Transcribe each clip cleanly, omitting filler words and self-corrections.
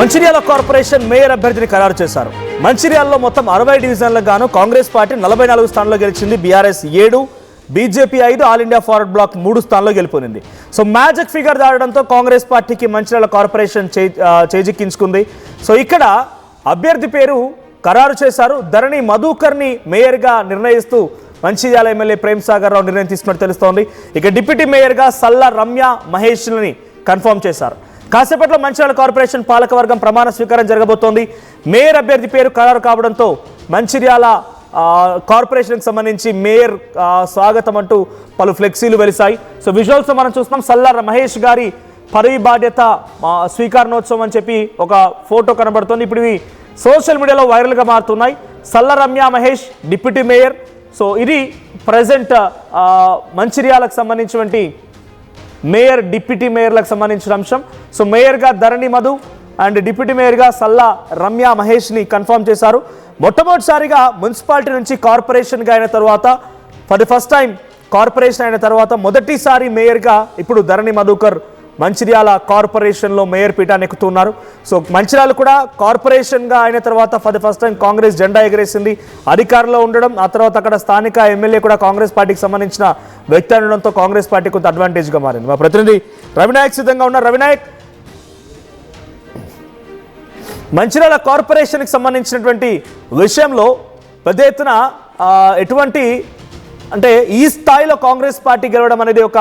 Mancherial corporation mayor అభ్యర్థిని ఖరారు చేశారు. మంచిర్యాలలో మొత్తం 60 డివిజన్లకు గాను కాంగ్రెస్ పార్టీ 44 స్థానాల్లో గెలిచింది. BRS 7, BJP 5, All India Forward Bloc 3 స్థానాల్లో గెలుపొందింది. సో మ్యాజిక్ ఫిగర్ దాడడంతో కాంగ్రెస్ పార్టీకి మంచిర్యాల కార్పొరేషన్ చేజిక్కించుకుంది. సో ఇక్కడ అభ్యర్థి పేరు ఖరారు చేశారు. ధరణి మధుకర్ని మేయర్గా నిర్ణయిస్తూ మంచిర్యాల ఎమ్మెల్యే ప్రేమ్ సాగర్ రావు నిర్ణయం తీసుకున్నట్టు తెలుస్తోంది. ఇక డిప్యూటీ మేయర్గా సల్లా రమ్య మహేష్ని కన్ఫర్మ్ చేశారు. కాసేపట్లో మంచిర్యాల కార్పొరేషన్ పాలకవర్గం ప్రమాణ స్వీకారం జరగబోతోంది. మేయర్ అభ్యర్థి పేరు ఖరారు కావడంతో మంచిర్యాల కార్పొరేషన్కి సంబంధించి మేయర్ స్వాగతం అంటూ పలు ఫ్లెక్సీలు వెలిశాయి. సో విజువల్స్ మనం చూస్తున్నాం. సల్లా మహేష్ గారి పదవి బాధ్యత స్వీకారణోత్సవం అని చెప్పి ఒక ఫోటో కనబడుతుంది. ఇప్పుడు ఇవి సోషల్ మీడియాలో వైరల్గా మారుతున్నాయి. Salla Ramya Mahesh deputy mayor. So ఇది ప్రజెంట్ మంచిర్యాలకు సంబంధించినటువంటి మేయర్ డిప్యూటీ మేయర్లకు సంబంధించిన అంశం. సో మేయర్గా ధరణి మధు అండ్ డిప్యూటీ మేయర్గా సల్లా రమ్య మహేష్ని కన్ఫర్మ్ చేశారు. మొట్టమొదటిసారిగా మున్సిపాలిటీ నుంచి కార్పొరేషన్గా అయిన తర్వాత for the first time corporation అయిన తర్వాత మొదటిసారి మేయర్గా ఇప్పుడు ధరణి మధుకర్ మంచిర్యాల కార్పొరేషన్లో మేయర్ పీఠాన్ని ఎక్కుతున్నారు. సో మంచిర్యాల కూడా కార్పొరేషన్గా అయిన తర్వాత for the first time Congress జెండా ఎగరేసింది. అధికారంలో ఉండడం, ఆ తర్వాత అక్కడ స్థానిక ఎమ్మెల్యే కూడా కాంగ్రెస్ పార్టీకి సంబంధించిన వ్యక్తి అనడంతో కాంగ్రెస్ పార్టీ కొంత అడ్వాంటేజ్గా మారింది. మా ప్రతినిధి రవినాయక్ సిద్ధంగా ఉన్నారు. రవినాయక్, మంచిర్యాల కార్పొరేషన్కి సంబంధించినటువంటి విషయంలో పెద్ద ఎత్తున ఎటువంటి అంటే ఈ స్థాయిలో కాంగ్రెస్ పార్టీ గెలవడం అనేది ఒక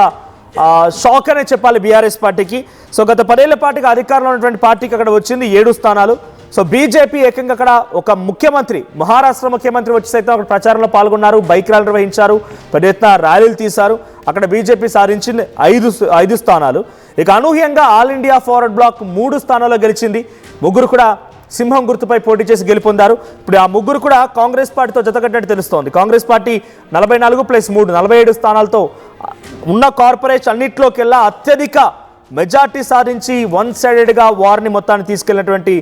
షాక్ అనే చెప్పాలి బీఆర్ఎస్ పార్టీకి. సో గత 10 ఏళ్ల పార్టీకి అధికారంలో ఉన్నటువంటి పార్టీకి అక్కడ వచ్చింది 7 స్థానాలు. సో బీజేపీ ఏకంగా అక్కడ ఒక ముఖ్యమంత్రి, మహారాష్ట్ర ముఖ్యమంత్రి వచ్చి సైతం అక్కడ ప్రచారంలో పాల్గొన్నారు, బైక్ ర్యాలీ నిర్వహించారు, పెద్ద ఎత్తున ర్యాలీలు తీశారు. అక్కడ బీజేపీ సాధించింది 5 స్థానాలు. ఇక అనూహ్యంగా ఆల్ ఇండియా ఫార్వర్డ్ బ్లాక్ 3 స్థానాల్లో గెలిచింది. ముగ్గురు కూడా సింహం గుర్తుపై పోటీ చేసి గెలుపొందారు. ఇప్పుడు ఆ ముగ్గురు కూడా కాంగ్రెస్ పార్టీతో జతకట్టినట్టు తెలుస్తోంది. కాంగ్రెస్ పార్టీ 44+3 47 స్థానాలతో ఉన్న కార్పొరేషన్ అన్నింటిలోకెల్లా అత్యధిక మెజార్టీ సాధించి వన్ సైడెడ్గా వార్ని మొత్తాన్ని తీసుకెళ్లినటువంటి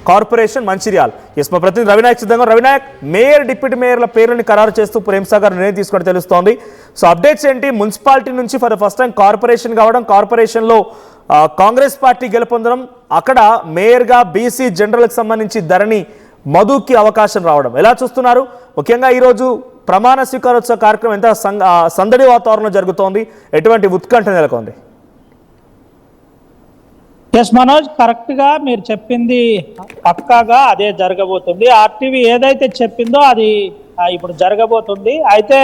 కార్పొరేషన్ మంచిర్యాల. ఎస్, మా ప్రతినిధి రవినాయక్ సిద్ధంగా. రవినాయక్, మేయర్ డిప్యూటీ మేయర్ల పేర్లని ఖరారు చేస్తూ ప్రేమ్ సాగర్ నిర్ణయం తీసుకోవడం తెలుస్తోంది. సో అప్డేట్స్ ఏంటి? మున్సిపాలిటీ నుంచి for the first time corporation కావడం, కార్పొరేషన్లో కాంగ్రెస్ పార్టీ గెలుపొందడం, అక్కడ మేయర్గా బీసీ జనరల్కి సంబంధించి ధరణి మధుకి అవకాశం రావడం ఎలా చూస్తున్నారు? ముఖ్యంగా ఈరోజు ప్రమాణ స్వీకారోత్సవ కార్యక్రమం ఎంత సందడి వాతావరణంలో జరుగుతోంది, ఎటువంటి ఉత్కంఠ నెలకొంది? ఎస్ మనోజ్, కరెక్ట్ గా మీరు చెప్పింది పక్కాగా అదే జరగబోతుంది. ఆర్టీవీ ఏదైతే చెప్పిందో అది ఇప్పుడు జరగబోతుంది. అయితే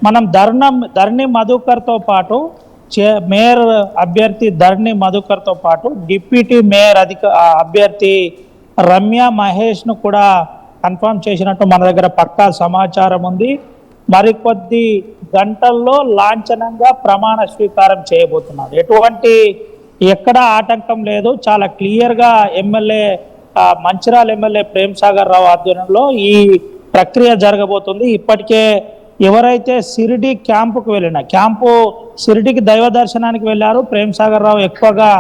మనం ధరణి మధుకర్తో పాటు మేయర్ అభ్యర్థి ధరణి మధుకర్తో పాటు డిప్యూటీ మేయర్ అభ్యర్థి రమ్య మహేష్ను కూడా కన్ఫర్మ్ చేసినట్టు మన దగ్గర పక్కా సమాచారం ఉంది. మరికొద్ది గంటల్లో లాంఛనంగా ప్రమాణ స్వీకారం చేయబోతున్నారు. ఎక్కడ ఆటంకం లేదు. చాలా క్లియర్గా మంచిర్యాల ఎమ్మెల్యే ప్రేమ్ సాగర్ రావు ఆధ్వర్యంలో ఈ ప్రక్రియ జరగబోతుంది. ఇప్పటికే ఎవరైతే షిరిడి షిరిడికి దైవ దర్శనానికి వెళ్ళారు, ప్రేమ్ సాగర్ రావు ఎక్కువగా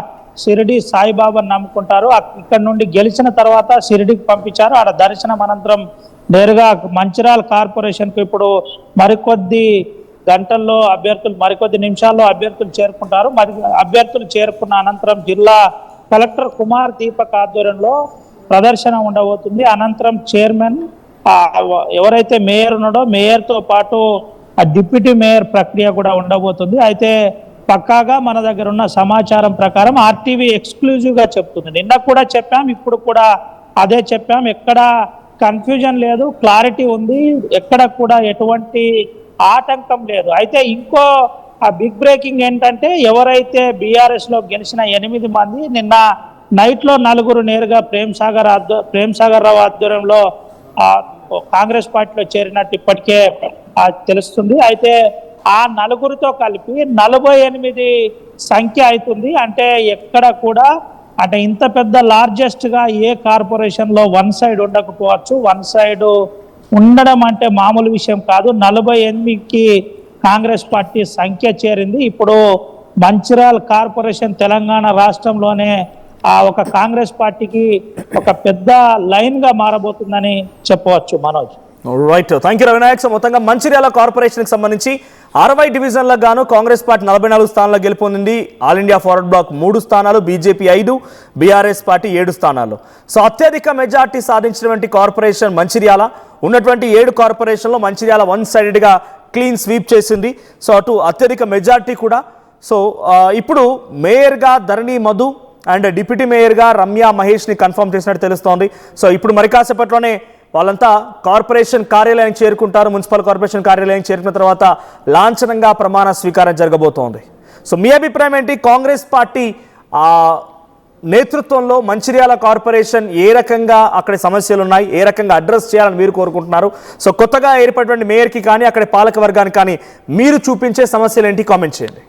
షిరిడి సాయిబాబాను నమ్ముకుంటారు. ఇక్కడ నుండి గెలిచిన తర్వాత షిరిడికి పంపించారు. ఆడ దర్శనం అనంతరం నేరుగా మంచిర్యాల కార్పొరేషన్కు ఇప్పుడు మరికొద్ది నిమిషాల్లో అభ్యర్థులు చేరుకుంటారు. అభ్యర్థులు చేరుకున్న అనంతరం జిల్లా కలెక్టర్ కుమార్ దీపక్ ఆధ్వర్యంలో ప్రదర్శన ఉండబోతుంది. అనంతరం చైర్మన్ ఎవరైతే మేయర్ ఉన్నాడో మేయర్తో పాటు ఆ డిప్యూటీ మేయర్ ప్రక్రియ కూడా ఉండబోతుంది. అయితే పక్కాగా మన దగ్గర ఉన్న సమాచారం ప్రకారం ఆర్టీవీ ఎక్స్క్లూజివ్గా చెప్తుంది. నిన్న కూడా చెప్పాం, ఇప్పుడు కూడా అదే చెప్పాం. ఎక్కడ కన్ఫ్యూజన్ లేదు, క్లారిటీ ఉంది, ఎక్కడ కూడా ఎటువంటి ఆటంకం లేదు. అయితే ఇంకో బిగ్ బ్రేకింగ్ ఏంటంటే, ఎవరైతే బీఆర్ఎస్ లో గెలిచిన 8 మంది నిన్న నైట్ లో 4 నేరుగా ప్రేమ్ సాగర్ రావు ఆధ్వర్యంలో కాంగ్రెస్ పార్టీలో చేరినట్టు ఇప్పటికే తెలుస్తుంది. అయితే ఆ 4తో కలిపి 48 సంఖ్య అవుతుంది. అంటే ఎక్కడ కూడా ఇంత పెద్ద లార్జెస్ట్ గా ఏ కార్పొరేషన్ లో వన్ సైడ్ ఉండకపోవచ్చు. వన్ సైడ్ ఉండడం అంటే మామూలు విషయం కాదు. 48కి కాంగ్రెస్ పార్టీ సంఖ్య చేరింది. ఇప్పుడు మంచిర్యాల కార్పొరేషన్ తెలంగాణ రాష్ట్రంలోనే ఒక కాంగ్రెస్ పార్టీకి ఒక పెద్ద లైన్ గా మారబోతుందని చెప్పవచ్చు Manoj. Right, thank you Ravinayak. మొత్తంగా మంచిర్యాల కార్పొరేషన్కి సంబంధించి 60 డివిజన్లకు గాను కాంగ్రెస్ పార్టీ 44 స్థానాల్లో గెలుపొందింది. ఆల్ ఇండియా ఫార్వర్డ్ బ్లాక్ 3 స్థానాలు, బీజేపీ 5, బీఆర్ఎస్ పార్టీ 7 స్థానాలు. సో అత్యధిక మెజార్టీ సాధించినటువంటి కార్పొరేషన్ మంచిర్యాల. ఉన్నటువంటి 7 కార్పొరేషన్లో మంచిర్యాల వన్ సైడెడ్గా క్లీన్ స్వీప్ చేసింది. సో అటు అత్యధిక మెజార్టీ కూడా. సో ఇప్పుడు మేయర్గా ధరణి మధు అండ్ డిప్యూటీ మేయర్గా రమ్య మహేష్ని కన్ఫర్మ్ చేసినట్టు తెలుస్తోంది. సో ఇప్పుడు మరి కాసేపట్లోనే వాళ్ళంతా కార్పొరేషన్ కార్యాలయానికి చేరుకుంటారు. మున్సిపల్ కార్పొరేషన్ కార్యాలయానికి చేరుకున్న తర్వాత లాంఛనంగా ప్రమాణ స్వీకారం జరగబోతోంది. సో మీ అభిప్రాయం ఏంటి? కాంగ్రెస్ పార్టీ నేతృత్వంలో మంచిర్యాల కార్పొరేషన్ ఏ రకంగా అక్కడ సమస్యలు ఉన్నాయి, ఏ రకంగా అడ్రస్ చేయాలని మీరు కోరుకుంటున్నారు? సో కొత్తగా ఏర్పడినటువంటి మేయర్కి కానీ అక్కడ పాలక వర్గానికి కానీ మీరు చూపించే సమస్యలు ఏంటి? కామెంట్ చేయండి.